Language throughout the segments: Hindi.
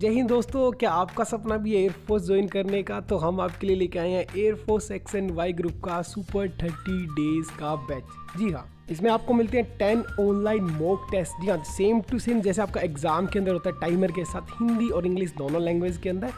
जय हिंद दोस्तों, क्या आपका सपना भी है एयरफोर्स ज्वाइन करने का? तो हम आपके लिए लेके आए हैं एयरफोर्स XNY ग्रुप का सुपर 30 डेज का बैच। जी हाँ, इसमें आपको मिलते हैं 10 ऑनलाइन मॉक टेस्ट। जी हाँ, सेम टू सेम जैसे आपका एग्जाम के अंदर होता है, टाइमर के साथ हिंदी और इंग्लिश दोनों लैंग्वेज के अंदर।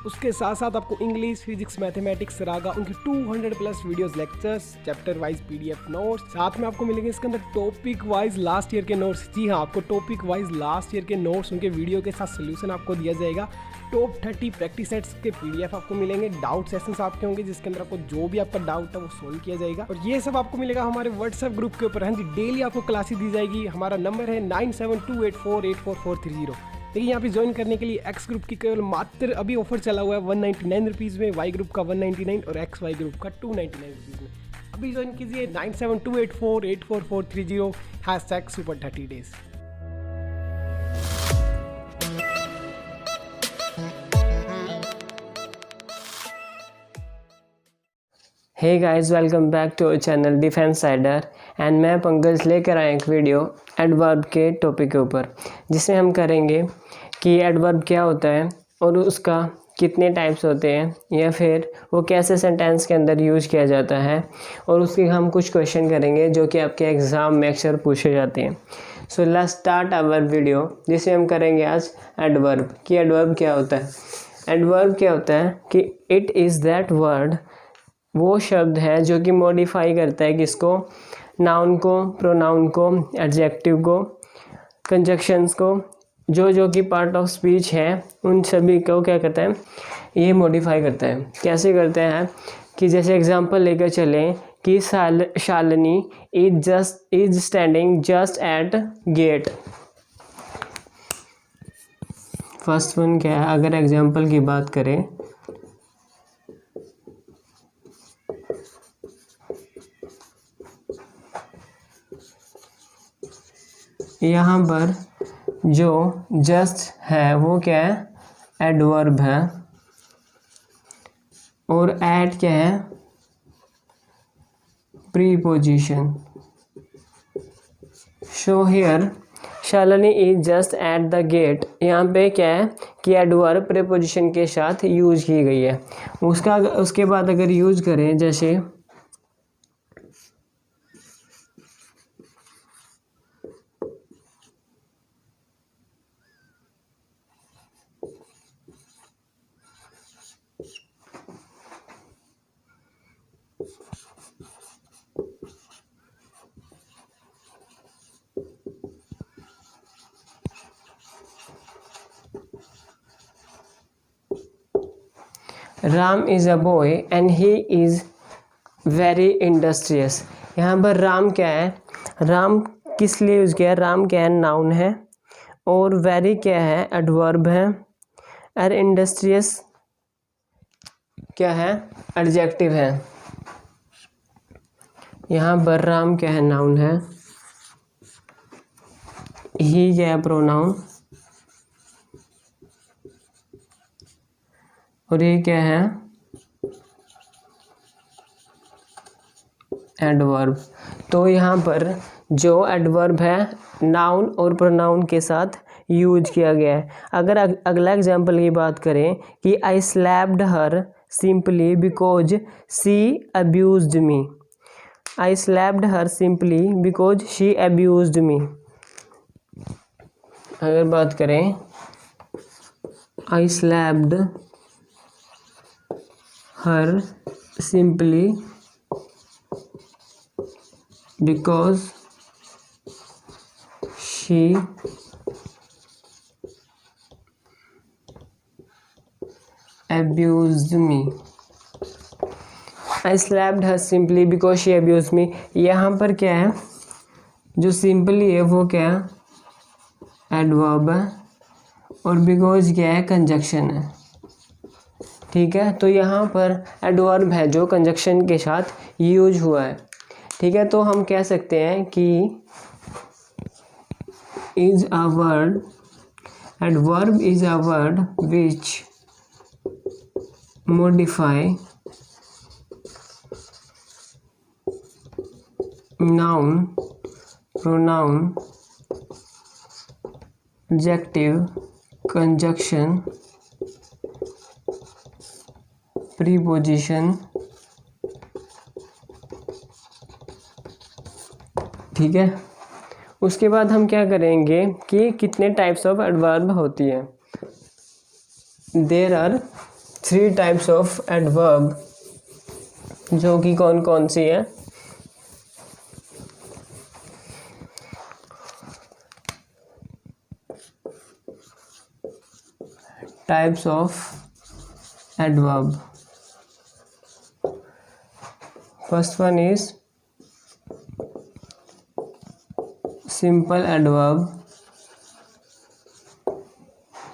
उसके साथ साथ आपको इंग्लिश, फिजिक्स, मैथमेटिक्स, रागा, उनकी 200 plus videos, lectures, chapter wise PDF notes. साथ में आपको मिलेंगे इसके अंदर टॉपिक वाइज लास्ट ईयर के नोट्स। जी हाँ, आपको टॉपिक वाइज लास्ट ईयर के नोट्स, उनके वीडियो के साथ सोल्यूशन आपको दिया जाएगा। टॉप 30 प्रैक्टिस सेट्स के PDF आपको मिलेंगे। डाउट सेशंस आपके होंगे जिसके अंदर आपको जो भी आपका डाउट है वो सोल्व किया जाएगा। और ये सब आपको मिलेगा हमारे व्हाट्सएप ग्रुप के ऊपर। हाँ जी, डेली आपको क्लासेस दी जाएगी। हमारा नंबर है 9728484430। देखिए, यहाँ पे ज्वाइन करने के लिए एक्स ग्रुप की केवल मात्र अभी ऑफर चला हुआ है 199 रुपीज़ में, वाई ग्रुप का 199 और XY ग्रुप का 299 रुपीज़ में। अभी ज्वाइन कीजिए 9728484430 #super30days। Hey guys, welcome back to our channel defence sider. And मैं पंकज लेकर आया एक वीडियो एडवर्ब के टॉपिक के ऊपर, जिसमें हम करेंगे कि एडवर्ब क्या होता है और उसका कितने टाइप्स होते हैं, या फिर वो कैसे सेंटेंस के अंदर यूज किया जाता है, और उसके हम कुछ क्वेश्चन करेंगे जो कि आपके एग्ज़ाम में अक्सर पूछे जाते हैं। So let's start our video, जिसे हम करेंगे आज एडवर्ब। कि एडवर्ब क्या होता है? एडवर्ब क्या होता है कि इट इज़ दैट वर्ड, वो शब्द है जो कि मॉडिफाई करता है किसको? नाउन को, प्रोनाउन को, एडजेक्टिव को, कंजक्शंस को, जो कि पार्ट ऑफ स्पीच है, उन सभी को क्या करता है? ये मॉडिफाई करता है। कैसे करते हैं? कि जैसे एग्जांपल लेकर चलें कि Shalini is standing just at gate. First one क्या है? अगर एग्जांपल की बात करें, यहाँ पर जो जस्ट है वो क्या है? एडवर्ब है। और एट क्या है? Preposition. So here Shalini is just at the gate. यहाँ पे क्या है कि एडवर्ब प्रीपोजिशन के साथ यूज की गई है। उसके बाद अगर यूज करें, जैसे Ram is a boy and he is very industrious. यहाँ पर राम क्या है? राम किस लिए यूज़ किया है? राम क्या है? नाउन है। और वेरी क्या है? एडवर्ब है। और इंडस्ट्रियस क्या है? एडजेक्टिव है। यहाँ पर राम क्या है? नाउन है। ही क्या है? प्रोनाउन। और ये क्या है? एडवर्ब। तो यहाँ पर जो एडवर्ब है नाउन और प्रोनाउन के साथ यूज किया गया है। अगर अगला एग्जांपल की बात करें कि I slapped her simply because she abused me. I slapped her simply because she abused me. अगर बात करें I slapped her simply because she abused me. I slapped her simply because she abused me. यहाँ पर क्या है? जो सिंपली है वो क्या है? एडवर्ब है। और बिकॉज क्या है? कंजक्शन है। ठीक है, तो यहाँ पर एडवर्ब है जो कंजक्शन के साथ यूज हुआ है। ठीक है, तो हम कह सकते हैं कि is a word, adverb is a word which modify noun, pronoun, adjective conjunction, preposition, ठीक है। उसके बाद हम क्या करेंगे कि कितने टाइप्स ऑफ एडवर्ब होती है। There are 3 types of adverb, जो कि कौन कौन सी है। Types of adverb, first one is simple adverb,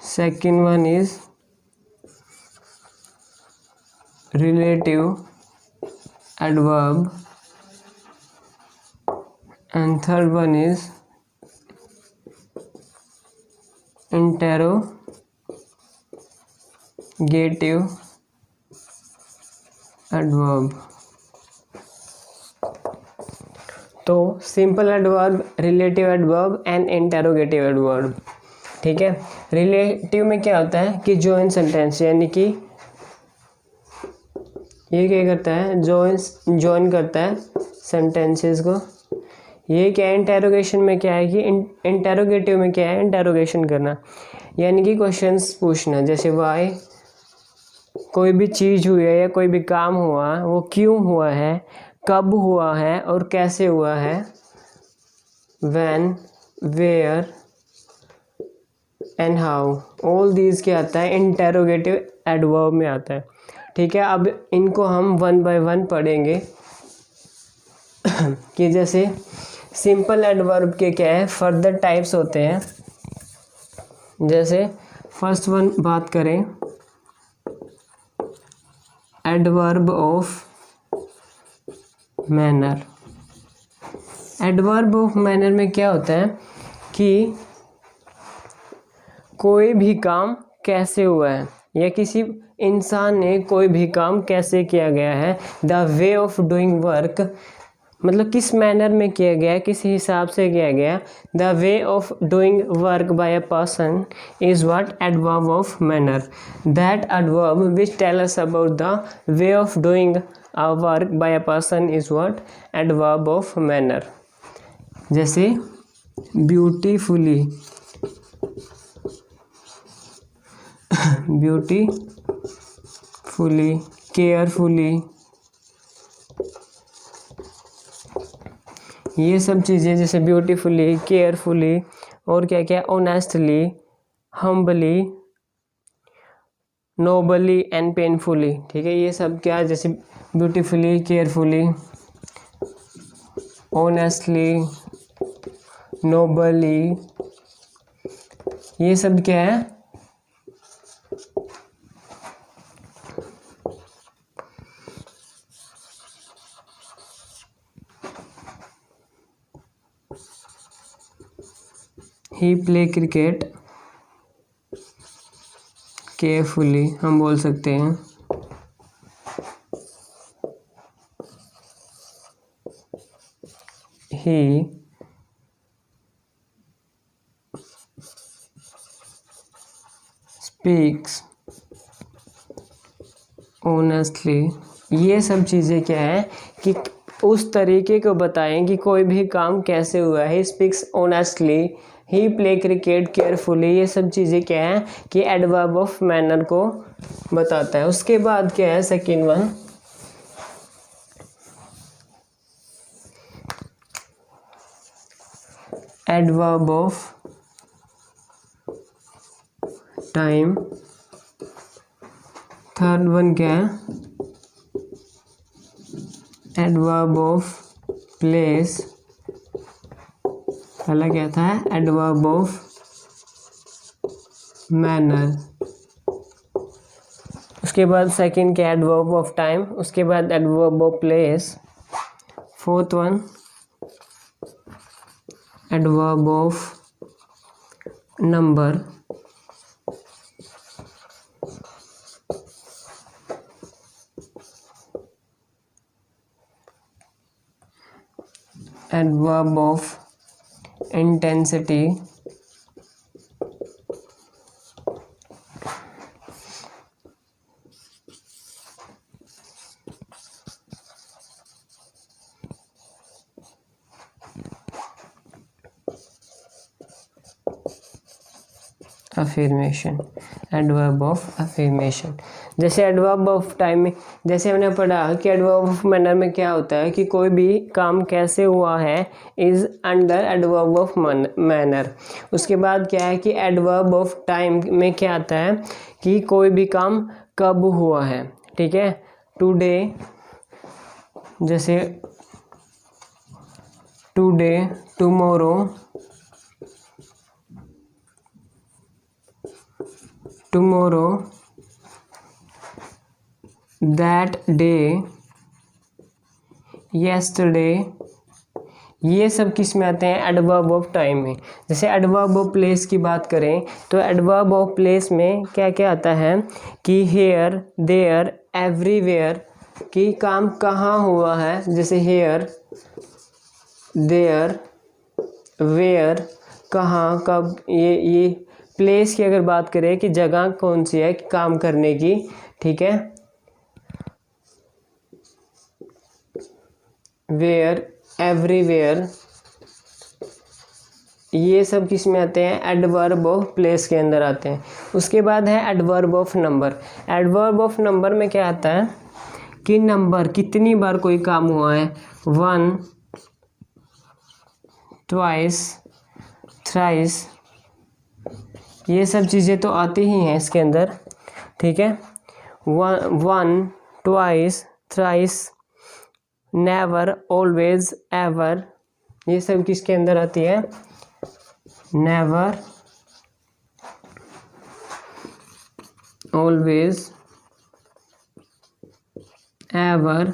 second one is relative adverb, and third one is interrogative adverb। तो simple adverb, relative adverb and interrogative adverb, ठीक है। रिलेटिव में क्या होता है कि जॉइन सेंटेंस, यानी कि ये क्या करता है, जॉइन करता है सेंटेंसेस को। ये क्या है, इंटेरोगेशन में क्या है कि इंटेरोगेटिव में क्या है, इंटेरोगेशन करना, यानी कि क्वेश्चंस पूछना। जैसे वाई, कोई भी चीज़ हुई है या कोई भी काम हुआ, वो क्यों हुआ है, कब हुआ है और कैसे हुआ है। When, where and how, all these क्या आता है, इंटेरोगेटिव एडवर्ब में आता है, ठीक है। अब इनको हम 1 बाय 1 पढ़ेंगे कि जैसे सिंपल एडवर्ब के क्या है, फर्दर टाइप्स होते हैं। जैसे फर्स्ट वन बात करें, adverb of manner. Adverb of manner में क्या होता है कि कोई भी काम कैसे हुआ है, या किसी इंसान ने कोई भी काम कैसे किया गया है। The way of doing work, मतलब किस मैनर में किया गया, किस हिसाब से किया गया। The way of doing work by a person is what, adverb of manner. That adverb which tell us about the way of doing a work by a person is what, adverb of manner। जैसे beautifully, beautifully, carefully, ये सब चीज़ें, जैसे beautifully, carefully और क्या क्या, honestly, humbly, nobly and painfully, ठीक है। ये सब क्या, जैसे ब्यूटीफुली, केयरफुली, ऑनेस्टली, नोबली, ये सब क्या है, ही प्ले क्रिकेट केयरफुली हम बोल सकते हैं। He speaks honestly। ये सब चीज़ें क्या है कि उस तरीके को बताएं कि कोई भी काम कैसे हुआ है। He speaks honestly, he play cricket carefully, ये सब चीज़ें क्या है कि एडवर्ब ऑफ मैनर को बताता है। उसके बाद क्या है, second one, adverb of time. Third one क्या है, एडवर्ब ऑफ प्लेस। पहला क्या था, एडवर्ब ऑफ मैनर। उसके बाद सेकंड क्या, एडवर्ब ऑफ टाइम। उसके बाद adverb of place. Fourth one, adverb of number. Adverb of intensity. Affirmation, adverb of affirmation. जैसे एडवर्ब ऑफ टाइम में, जैसे हमने पढ़ा कि एडवर्ब ऑफ मैनर में क्या होता है कि कोई भी काम कैसे हुआ है is under adverb of manner. उसके बाद क्या है कि एडवर्ब ऑफ टाइम में क्या आता है कि कोई भी काम कब हुआ है, ठीक है। टुडे, जैसे today, tomorrow, tomorrow, that day, yesterday, ये सब किस में आते हैं? एडवर्ब ऑफ टाइम में। जैसे एडवर्ब ऑफ प्लेस की बात करें तो एडवर्ब ऑफ प्लेस में क्या क्या आता है कि हेयर, देयर, एवरीवेयर, कि काम कहाँ हुआ है। जैसे हेयर, देयर, वेयर, कहाँ, कब। ये प्लेस की अगर बात करें कि जगह कौन सी है काम करने की, ठीक है। वेयर, एवरीवेयर, ये सब किस में आते हैं? एडवर्ब ऑफ प्लेस के अंदर आते हैं। उसके बाद है adverb of number. Adverb of number में क्या आता है कि नंबर, कितनी बार कोई काम हुआ है। 1, ट्वाइस, थ्राइस, ये सब चीज़ें तो आती ही हैं इसके अंदर, ठीक है। 1, twice, thrice, never, always, ever, ये सब किसके अंदर आती है? नेवर, ऑलवेज, एवर,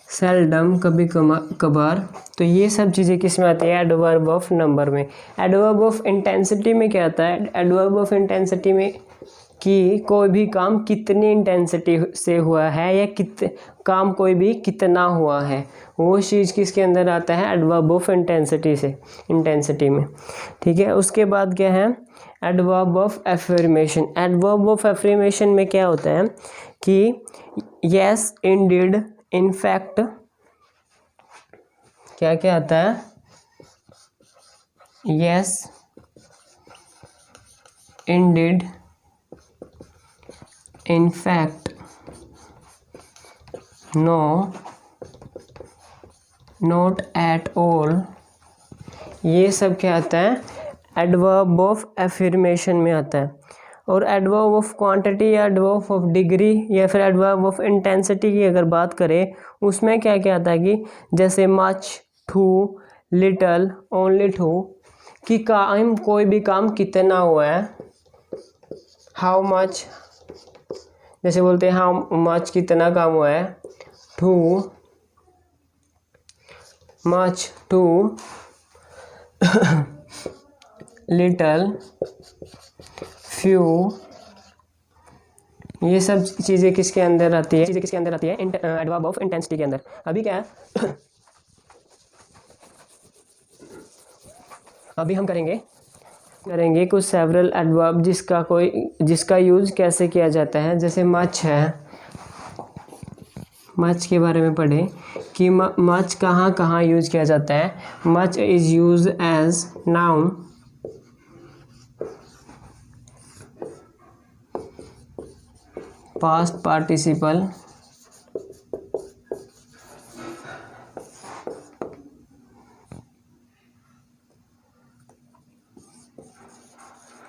सेल्डम, कभी कभार। तो ये सब चीज़ें किस में आती है? एडवर्ब ऑफ नंबर में। एडवर्ब ऑफ इंटेंसिटी में क्या आता है? एडवर्ब ऑफ इंटेंसिटी में कि कोई भी काम कितनी इंटेंसिटी से हुआ है या काम कोई भी कितना हुआ है, वो चीज़ किसके अंदर आता है? एडवर्ब ऑफ इंटेंसिटी से, इंटेंसिटी में, ठीक है। उसके बाद क्या है? Adverb of affirmation. Adverb of affirmation में क्या होता है कि यस, इंडीड, इन फैक्ट, क्या क्या आता है? Yes, indeed, in fact, no, not at all, ये सब क्या आता है? एडवर्ब ऑफ एफर्मेशन में आता है। और एडवर्ब ऑफ क्वांटिटी या एडवर्ब ऑफ डिग्री या फिर एडवर्ब ऑफ इंटेंसिटी की अगर बात करें, उसमें क्या क्या आता है कि जैसे much, too, little, only too, कि काम, कोई भी काम कितना हुआ है। हाउ मच, जैसे बोलते हैं हाउ मच, कितना काम हुआ है। Too much, too, little, few, ये सब चीज़ें किसके अंदर आती है? चीज़ें किसके अंदर आती है? एडवर्ब ऑफ इंटेंसिटी के अंदर। अभी क्या है अभी हम करेंगे कुछ सेवरल एडवर्ब जिसका यूज कैसे किया जाता है। जैसे मच है, मच के बारे में पढ़ें कि मच कहाँ कहाँ यूज किया जाता है। Much is use as noun, past participle,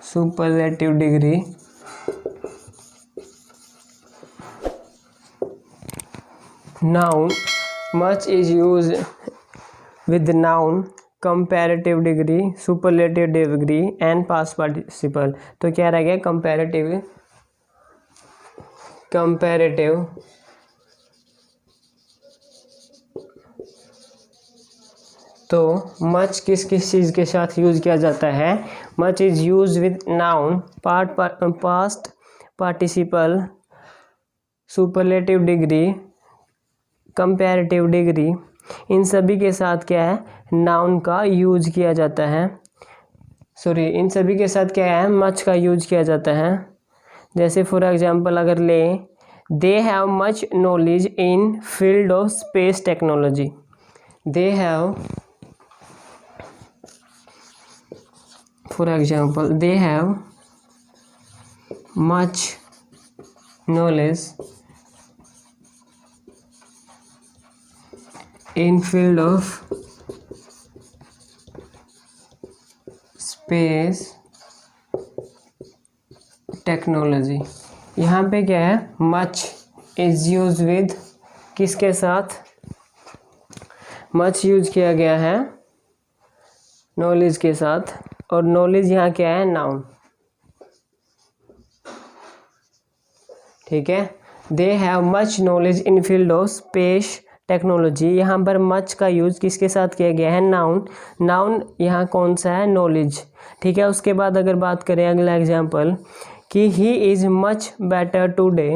superlative degree, noun. Much is used with noun, comparative degree, superlative degree and past participle. तो क्या रह गया? comparative तो मच किस किस चीज़ के साथ यूज़ किया जाता है? Much is use with noun, past participle, superlative degree, comparative degree, इन सभी के साथ क्या है? नाउन का यूज किया जाता है। इन सभी के साथ क्या है? मच का यूज किया जाता है। जैसे फॉर एग्जांपल अगर लें, they have much knowledge in field of space technology. They have, for example they have much knowledge in field of space technology. यहाँ पे क्या है, मच इज यूज विद किसके साथ, मच यूज किया गया है नॉलेज के साथ, और नॉलेज यहाँ क्या है, नाउन। ठीक है, they have much knowledge in field of space technology. यहाँ पर मच का यूज किसके साथ किया गया है, नाउन। नाउन यहाँ कौन सा है, नॉलेज। ठीक है, उसके बाद अगर बात करें अगला एग्जाम्पल कि he is much better today,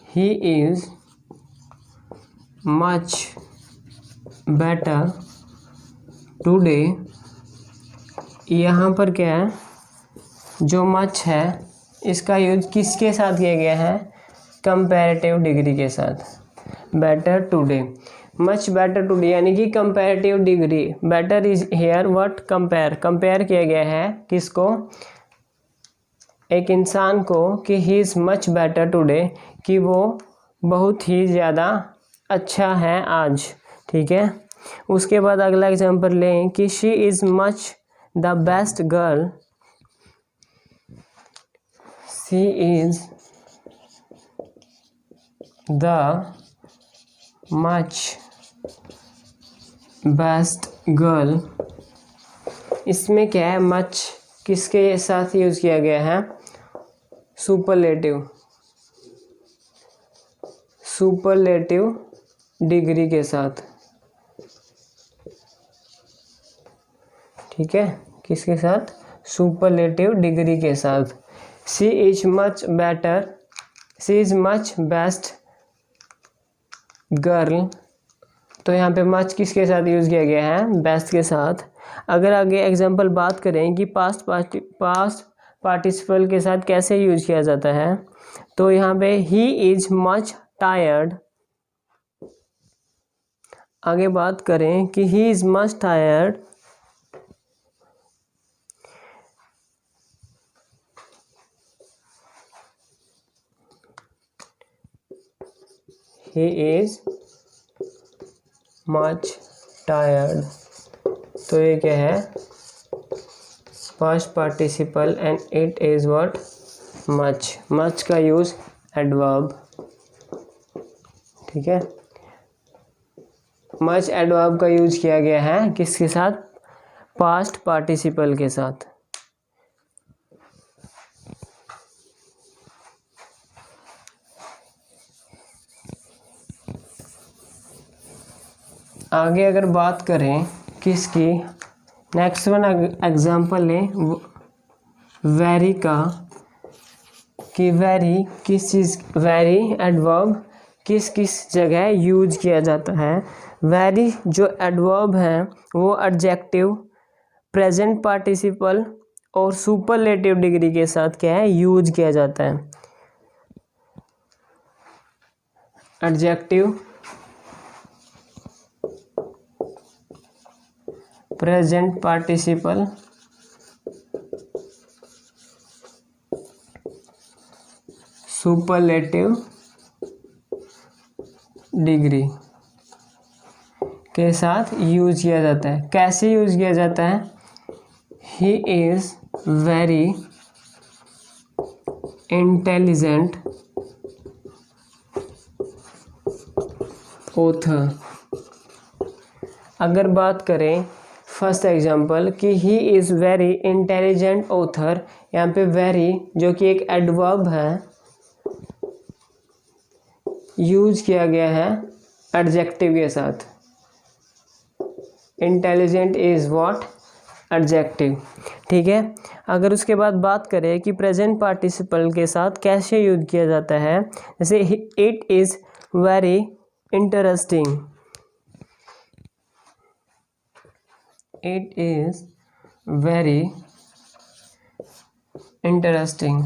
he is much better today. यहाँ पर क्या है, जो मच है इसका यूज किसके साथ किया गया है, कंपैरेटिव डिग्री के साथ। Better today, much better today यानी कि comparative degree. Better is here what, compare. Compare किया गया है किसको, एक इंसान को, कि he is much better today, कि वो बहुत ही ज़्यादा अच्छा है आज। ठीक है, उसके बाद अगला एग्जांपल लें कि she is much the best girl, she is the much best girl. इसमें क्या है, मच किसके साथ यूज़ किया गया है, सुपरलेटिव, सुपरलेटिव डिग्री के साथ। ठीक है, किसके साथ, सुपरलेटिव डिग्री के साथ। She is much better, she is much best girl, तो यहाँ पे मच किसके साथ यूज़ किया गया है, बेस्ट के साथ। अगर आगे एग्जांपल बात करें कि पास्ट पार्टिसिपल के साथ कैसे यूज किया जाता है, तो यहाँ पे ही इज मच टायर्ड। आगे बात करें कि he is much tired, he is much tired, तो ये क्या है, past participle and it is what, much. Much का यूज एडवर्ब। ठीक है, मच एडवर्ब का यूज किया गया है किसके साथ, पास्ट पार्टिसिपल के साथ। आगे अगर बात करें किसकी, नेक्स्ट वन एग्जांपल लें वेरी का, कि वेरी किस चीज़, वेरी एडवर्ब किस किस जगह यूज किया जाता है। वेरी जो एडवर्ब है वो एडजेक्टिव, प्रेजेंट पार्टिसिपल और सुपरलेटिव डिग्री के साथ क्या है, यूज किया जाता है। Adjective, present participle, superlative degree के साथ यूज किया जाता है। कैसे यूज किया जाता है, he is very intelligent author. अगर बात करें फर्स्ट एग्जांपल कि he is very intelligent author, यहाँ पे वेरी जो कि एक एडवर्ब है यूज किया गया है एडजेक्टिव के साथ। Intelligent is what, adjective. ठीक है, अगर उसके बाद बात करें कि प्रेजेंट पार्टिसिपल के साथ कैसे यूज किया जाता है, जैसे it is very interesting, it is very interesting.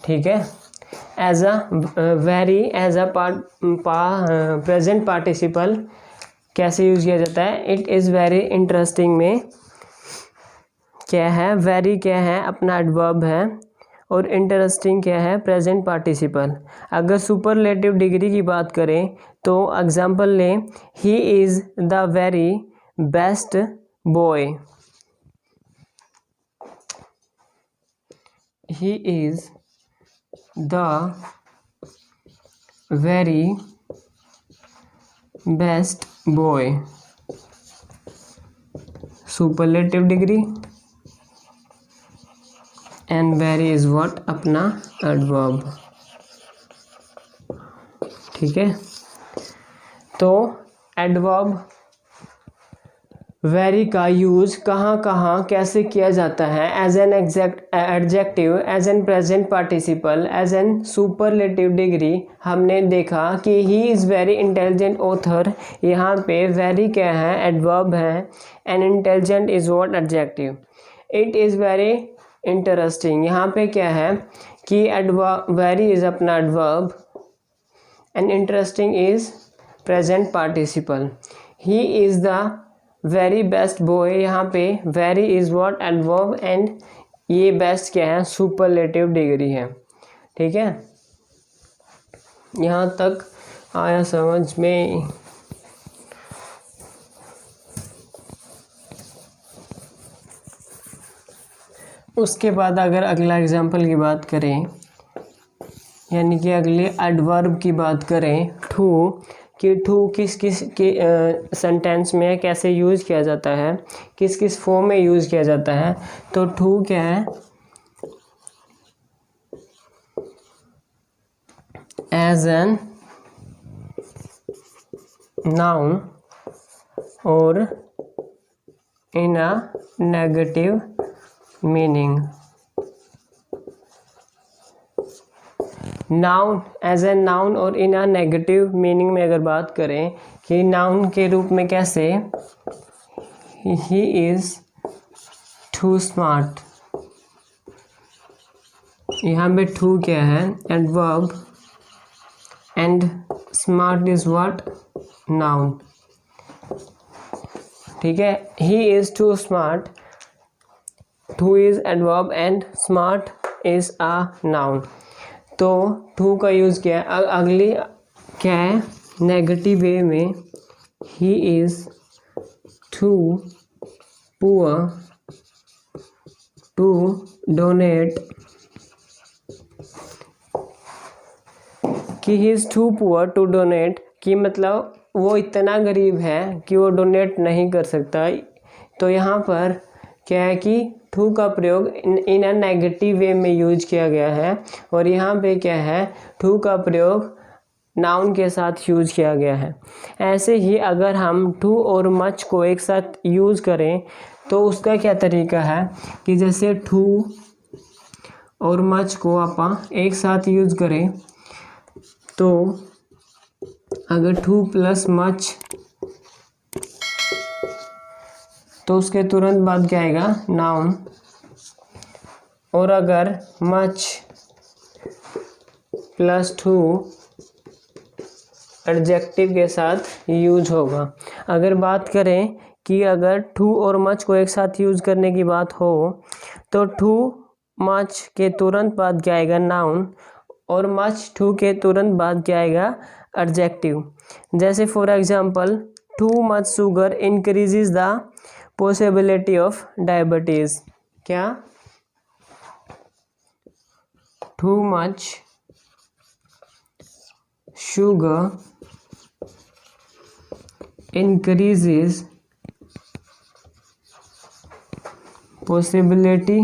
ठीक है, as a very as a present participle कैसे यूज़ किया जाता है? इट इज़ वेरी इंटरेस्टिंग में क्या है? वेरी क्या है? अपना एडवर्ब है, और इंटरेस्टिंग क्या है? Present participle. अगर सुपरलेटिव डिग्री की बात करें तो एग्जाम्पल लें, ही is the very best boy. He is the very best boy. Superlative degree, and very is what? अपना एडवर्ब। ठीक है, तो एडवर्ब वेरी का यूज कहाँ कहाँ कैसे किया जाता है? As an adjective, as an present participle, as an superlative degree. हमने देखा कि he is very intelligent author, यहाँ पे वेरी क्या है? एडवर्ब है, and intelligent is what? Adjective. It is very interesting, यहाँ पे क्या है कि एडवर्ब, वेरी इज अपना adverb, and interesting is present participle. He is the very best boy, यहाँ पे very is what? Adverb, and ये बेस्ट क्या है? सुपरलेटिव डिग्री है। ठीक है, यहाँ तक आया समझ में? उसके बाद अगर अगला एग्जाम्पल की बात करें, यानी कि अगले एडवर्ब की बात करें, टू, कि टू किस किस के सेंटेंस में कैसे यूज़ किया जाता है, किस किस फॉर्म में यूज़ किया जाता है? तो टू क्या है? एज एन नाउन और in a negative meaning. Noun, as a noun और इन अ नेगेटिव मीनिंग में अगर बात करें कि नाउन के रूप में कैसे? ही इज़ टू स्मार्ट, यहाँ पे टू क्या है? Adverb, and smart is what? Noun. ठीक है, he is too smart, too is adverb, and smart is a noun. तो टू का यूज़ किया है। अगली क्या है? नेगेटिव वे में, he is too poor to donate, कि he is too poor to donate, कि मतलब वो इतना गरीब है कि वो डोनेट नहीं कर सकता। तो यहाँ पर क्या है कि टू का प्रयोग इन अ नेगेटिव वे में यूज किया गया है, और यहाँ पे क्या है? टू का प्रयोग नाउन के साथ यूज किया गया है। ऐसे ही अगर हम टू और मच को एक साथ यूज करें तो उसका क्या तरीका है कि जैसे टू और मच को आप एक साथ यूज करें तो अगर टू प्लस मच, तो उसके तुरंत बाद क्या आएगा? नाउन। और अगर मच प्लस टू एडजेक्टिव के साथ यूज होगा। अगर बात करें कि अगर टू और मच को एक साथ यूज करने की बात हो तो टू मच के तुरंत बाद क्या आएगा? नाउन, और मच टू के तुरंत बाद क्या आएगा? एडजेक्टिव। जैसे for example, too much sugar increases the possibility of diabetes. क्या? Too much sugar increases possibility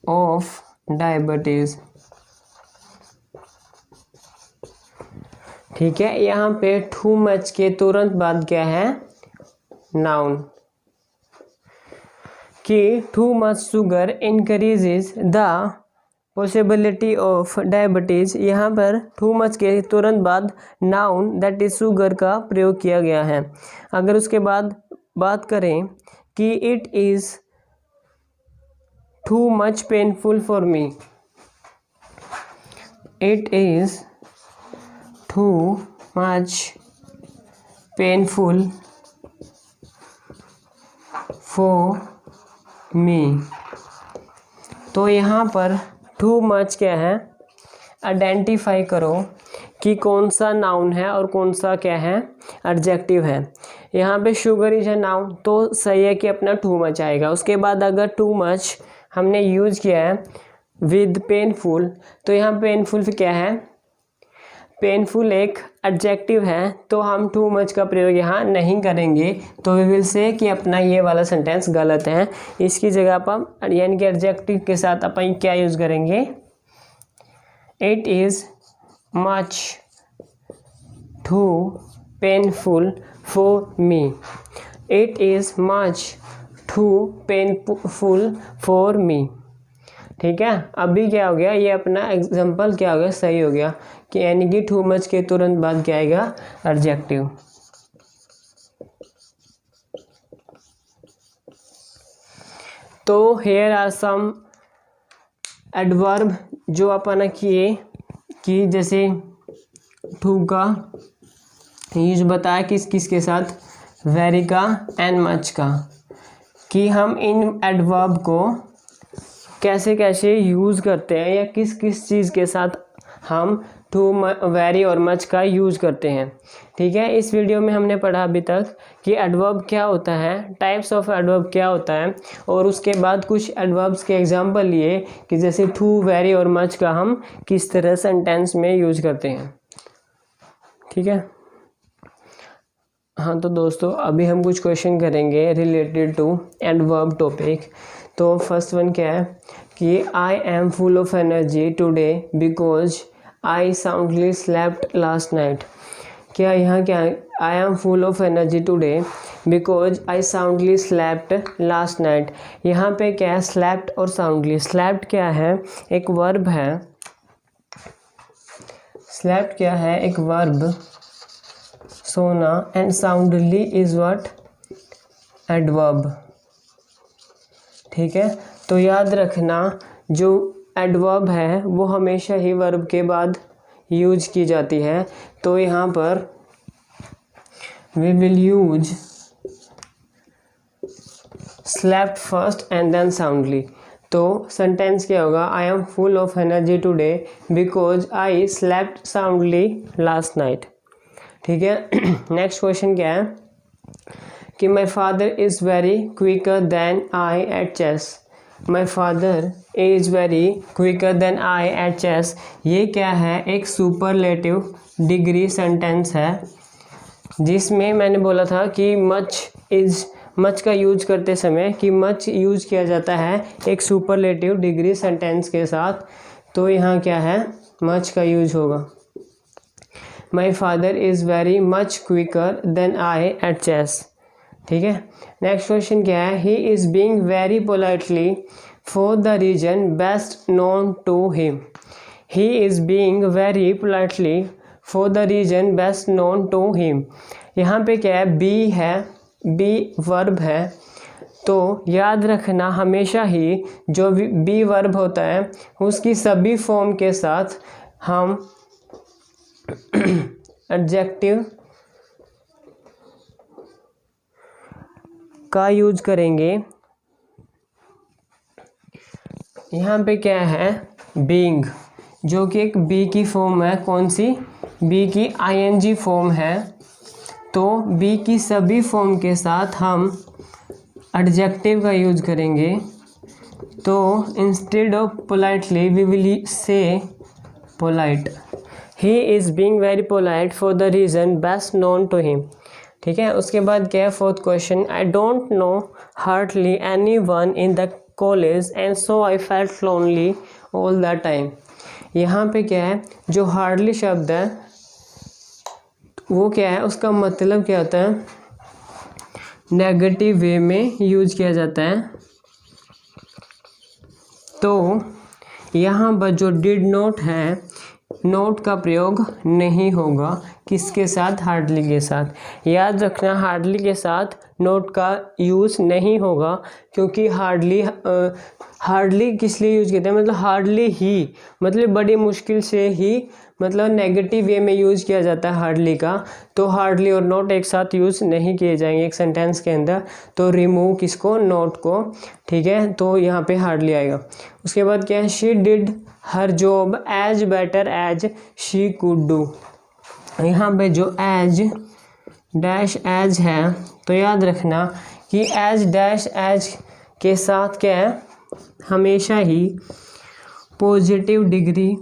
of diabetes। ठीक है, यहाँ पे टू मच के तुरंत बाद क्या है? नाउन। कि to much sugar increases the possibility of diabetes, यहाँ पर टू मच के तुरंत बाद नाउन दैट इज शुगर का प्रयोग किया गया है। अगर उसके बाद बात करें कि it is too much painful for me. It is too much painful for me. तो यहाँ पर too much क्या है, आइडेंटिफाई करो कि कौन सा नाउन है और कौन सा क्या है एडजेक्टिव है। यहाँ पे शुगर इज अ नाउन, तो सही है कि अपना टू मच आएगा। उसके बाद अगर टू मच हमने यूज़ किया है विद पेनफुल, तो यहाँ पेनफुल क्या है, पेनफुल एक एडजेक्टिव है, तो हम टू मच का प्रयोग यहाँ नहीं करेंगे। तो वी विल से कि अपना ये वाला सेंटेंस गलत है। इसकी जगह पर यानी कि एडजेक्टिव के साथ अपन क्या यूज़ करेंगे, it is much too painful for me. It is much too painful for me. ठीक है, अभी क्या हो गया, ये अपना एग्जाम्पल क्या हो गया, सही हो गया कि यानी कि टू मच के तुरंत बाद क्या आएगा, एडजेक्टिव। तो हेयर आर सम एडवर्ब जो अपन किए कि जैसे टू का यूज बताया किस किस के साथ, वेरी का एंड मच का, कि हम इन एडवर्ब को कैसे कैसे यूज़ करते हैं या किस किस चीज़ के साथ हम टू, वेरी और मच का यूज़ करते हैं। ठीक है, इस वीडियो में हमने पढ़ा अभी तक कि एडवर्ब क्या होता है, टाइप्स ऑफ एडवर्ब क्या होता है, और उसके बाद कुछ एडवर्ब्स के एग्जांपल लिए कि जैसे टू, वेरी और मच का हम किस तरह सेंटेंस में यूज़ करते हैं। ठीक है, हाँ तो दोस्तों अभी हम कुछ क्वेश्चन करेंगे रिलेटेड टू एडवर्ब टॉपिक। तो फर्स्ट वन क्या है कि आई am full of energy today because I soundly slept last night. क्या यहाँ क्या है, आई am full of energy today because I soundly slept last night. यहाँ पे क्या है, स्लेप्ट और साउंडली। स्लेप्ट क्या है, एक वर्ब है। स्लेप्ट क्या है, एक वर्ब, सोना, and soundly is what, adverb. ठीक है, तो याद रखना जो एडवर्ब है वो हमेशा ही वर्ब के बाद यूज की जाती है। तो यहाँ पर we will use slept first and then soundly. तो सेंटेंस क्या होगा, I am full of energy today because I slept soundly last night. ठीक है, नेक्स्ट क्वेश्चन क्या है कि my father is very quicker than I at chess. My father is very quicker than I at chess. ये क्या है, एक सुपरलेटिव डिग्री सेंटेंस है, जिसमें मैंने बोला था कि मच का यूज करते समय कि मच यूज किया जाता है एक सुपरलेटिव डिग्री सेंटेंस के साथ। तो यहाँ क्या है, मच का यूज होगा। My father is very much quicker than I at chess. ठीक है, नेक्स्ट क्वेश्चन क्या है, he is being very politely for the reason best known to him. He is being very politely for the reason best known to him. यहाँ पे क्या है, बी है, बी वर्ब है। तो याद रखना हमेशा ही जो बी वर्ब होता है उसकी सभी फॉर्म के साथ हम एडजेक्टिव का यूज करेंगे। यहाँ पे क्या है, बीइंग, जो कि एक बी की फॉर्म है। कौन सी, बी की आईएनजी फॉर्म है। तो बी की सभी फॉर्म के साथ हम एडजेक्टिव का यूज करेंगे। तो instead of politely we will say polite. He is being very polite for the reason best known to him. ठीक है, उसके बाद क्या है, fourth question, I don't know hardly anyone in the college and so I felt lonely all the time. यहाँ पे क्या है, जो हार्डली शब्द है वो क्या है, उसका मतलब क्या होता है, नेगेटिव वे में यूज किया जाता है। तो यहाँ पर जो डिड नॉट है, नोट का प्रयोग नहीं होगा, किसके साथ? हार्डली के साथ। याद रखना हार्डली के साथ नॉट का यूज़ नहीं होगा, क्योंकि हार्डली किस लिए यूज़ करते हैं? मतलब हार्डली ही, मतलब बड़ी मुश्किल से ही, मतलब नेगेटिव वे में यूज़ किया जाता है हार्डली का। तो हार्डली और नॉट एक साथ यूज़ नहीं किए जाएंगे एक सेंटेंस के अंदर, तो रिमूव किसको? नॉट को, ठीक है। तो यहाँ पे हार्डली आएगा। उसके बाद क्या है? She did her job as better as she could do. यहाँ पे जो एज डैश एज है, तो याद रखना कि एज डैश एज के साथ क्या है? हमेशा ही positive degree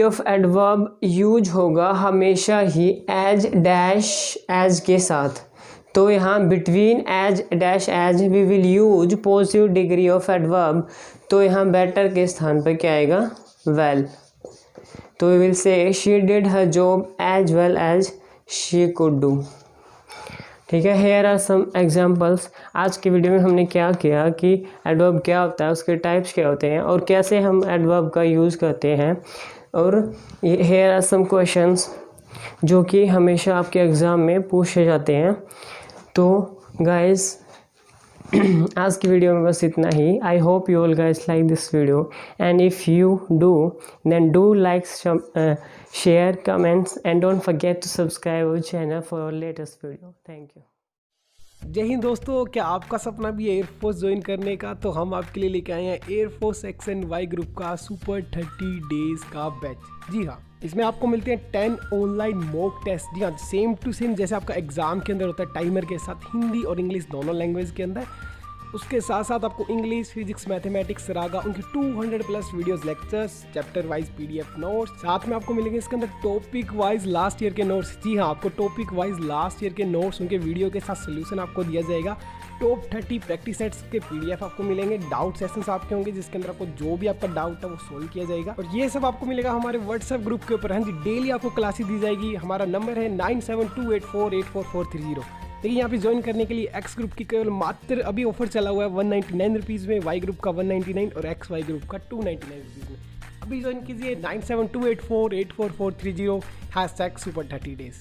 of adverb use होगा हमेशा ही एज डैश एज के साथ। तो यहाँ between as dash as we will use positive degree of adverb, तो यहाँ बेटर के स्थान पर क्या आएगा? वेल। तो we will say she did her job as well as she could do, ठीक है। Here are some examples. आज की वीडियो में हमने क्या किया कि एडवर्ब क्या होता है, उसके टाइप्स क्या होते हैं और कैसे हम एडवर्ब का यूज़ करते हैं। और हेयर आर सम क्वेश्चंस जो कि हमेशा आपके एग्ज़ाम में पूछे जाते हैं। तो गाइस आज की वीडियो में बस इतना ही। I hope you all guys like this video, and if you do then do like, share, comments, and don't forget to subscribe our channel for our latest video. Thank you. जय हिंद दोस्तों, क्या आपका सपना भी है एयरफोर्स ज्वाइन करने का? तो हम आपके लिए लेके आए हैं एयरफोर्स XNY ग्रुप का सुपर 30 डेज का बैच। जी हाँ, इसमें आपको मिलते हैं 10 ऑनलाइन मॉक टेस्ट। जी हाँ, सेम टू सेम जैसे आपका एग्जाम के अंदर होता है, टाइमर के साथ, हिंदी और इंग्लिश दोनों लैंग्वेज के अंदर। उसके साथ साथ आपको इंग्लिश, फिजिक्स, मैथमेटिक्स, रागा, उनकी 200+ videos, lectures, chapter wise PDF notes. साथ में आपको मिलेंगे इसके अंदर टॉपिक वाइज लास्ट ईयर के नोट्स। जी हाँ, आपको टॉपिक वाइज लास्ट ईयर के नोट्स, उनके वीडियो के साथ सोल्यूशन आपको दिया जाएगा। टॉप 30 प्रैक्टिस सेट्स के PDF आपको मिलेंगे। डाउट सेशंस आपके होंगे जिसके अंदर आपको जो भी आपका डाउट है वो सोल्व किया जाएगा। और ये सब आपको मिलेगा हमारे व्हाट्सएप ग्रुप के ऊपर। हाँ जी, डेली आपको क्लासेस दी जाएगी। हमारा नंबर है 9728484430। देखिए यहाँ पे ज्वाइन करने के लिए X ग्रुप की केवल मात्र अभी ऑफर चला हुआ है 199 रुपीज़ में, Y ग्रुप का 199 और XY ग्रुप का 299 रुपीज़ में। अभी ज्वाइन कीजिए 9728484430 #super30 days।